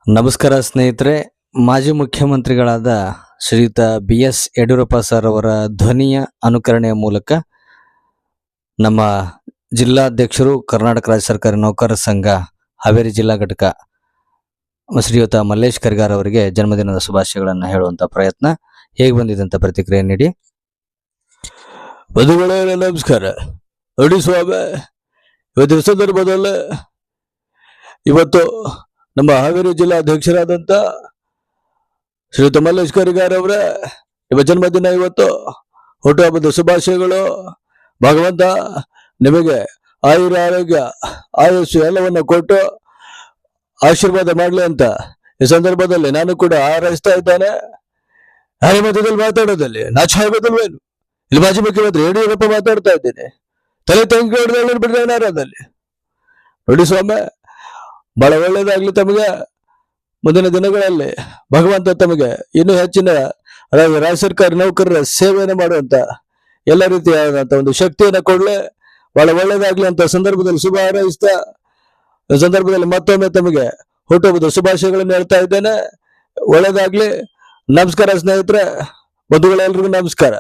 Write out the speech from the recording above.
ನಮಸ್ಕಾರ ಸ್ನೇಹಿತರೆ. ಮಾಜಿ ಮುಖ್ಯಮಂತ್ರಿಗಳಾದ ಶ್ರೀಯುತ BS ಯಡಿಯೂರಪ್ಪ ಸರ್ ಅವರ ಧ್ವನಿಯ ಅನುಕರಣೆಯ ಮೂಲಕ ನಮ್ಮ ಜಿಲ್ಲಾಧ್ಯಕ್ಷರು ಕರ್ನಾಟಕ ರಾಜ್ಯ ಸರ್ಕಾರಿ ನೌಕರರ ಸಂಘ ಹಾವೇರಿ ಜಿಲ್ಲಾ ಘಟಕ ಶ್ರೀಯುತ ಮಲ್ಲೇಶ್ ಕರಿಗಾರ್ ಅವರಿಗೆ ಜನ್ಮದಿನದ ಶುಭಾಶಯಗಳನ್ನು ಹೇಳುವಂತ ಪ್ರಯತ್ನ. ಹೇಗೆ ಬಂದಿದೆ ಅಂತ ಪ್ರತಿಕ್ರಿಯೆ ನೀಡಿ. ಬಂಧುಗಳೇ ನಮಸ್ಕಾರ. ನೋಡಿ ಸ್ವಾಮಿ, ಇವತ್ತಿನ ಸಂದರ್ಭದಲ್ಲಿ ಇವತ್ತು ನಮ್ಮ ಹಾವೇರಿ ಜಿಲ್ಲಾ ಅಧ್ಯಕ್ಷರಾದಂತ ಶ್ರೀಯುತ ಮಲ್ಲೇಶ್ ಕರಿಗಾರ್ ಅವರ ನಿಮ್ಮ ಜನ್ಮದಿನ. ಇವತ್ತು ಹುಟ್ಟುಹಬ್ಬದ ಶುಭಾಶಯಗಳು. ಭಗವಂತ ನಿಮಗೆ ಆಯುರ ಆರೋಗ್ಯ ಆಯುಷ್ಯ ಎಲ್ಲವನ್ನ ಕೊಟ್ಟು ಆಶೀರ್ವಾದ ಮಾಡ್ಲಿ ಅಂತ ಈ ಸಂದರ್ಭದಲ್ಲಿ ನಾನು ಕೂಡ ಹಾರೈಸ್ತಾ ಇದ್ದೇನೆ. ಹಾಗೆ ಮಧ್ಯದಲ್ಲಿ ಮಾತಾಡೋದಲ್ಲಿ ನಾಚಾಗೋದಲ್ವೇನು, ಇಲ್ಲಿ ಮಾಜಿ ಮುಖ್ಯಮಂತ್ರಿ ಯಡಿಯೂರಪ್ಪ ಮಾತಾಡ್ತಾ ಇದ್ದೇನೆ. ತಲೆ ತಂಗಿ ಹೊಡೆದಲ್ಲಿ ಬಿಡೋಣದಲ್ಲಿ. ನೋಡಿ ಸ್ವಾಮಿ, ಬಹಳ ಒಳ್ಳೇದಾಗ್ಲಿ ತಮಗೆ. ಮುಂದಿನ ದಿನಗಳಲ್ಲಿ ಭಗವಂತ ತಮಗೆ ಇನ್ನೂ ಹೆಚ್ಚಿನ ರಾಜ್ಯ ಸರ್ಕಾರಿ ನೌಕರರ ಸೇವೆಯನ್ನು ಮಾಡುವಂತ ಎಲ್ಲ ರೀತಿಯಾದಂತ ಒಂದು ಶಕ್ತಿಯನ್ನ ಕೊಡ್ಲಿ. ಬಹಳ ಒಳ್ಳೇದಾಗ್ಲಿ ಅಂತ ಸಂದರ್ಭದಲ್ಲಿ ಶುಭ ಹಾರೈಸ್ತಾ ಸಂದರ್ಭದಲ್ಲಿ ಮತ್ತೊಮ್ಮೆ ತಮಗೆ ಹುಟ್ಟುಹಬ್ಬದ ಶುಭಾಶಯಗಳನ್ನು ಹೇಳ್ತಾ ಇದ್ದೇನೆ. ಒಳ್ಳೇದಾಗ್ಲಿ. ನಮಸ್ಕಾರ ಸ್ನೇಹಿತರೆ, ಬಂಧುಗಳೆಲ್ರಿಗೂ ನಮಸ್ಕಾರ.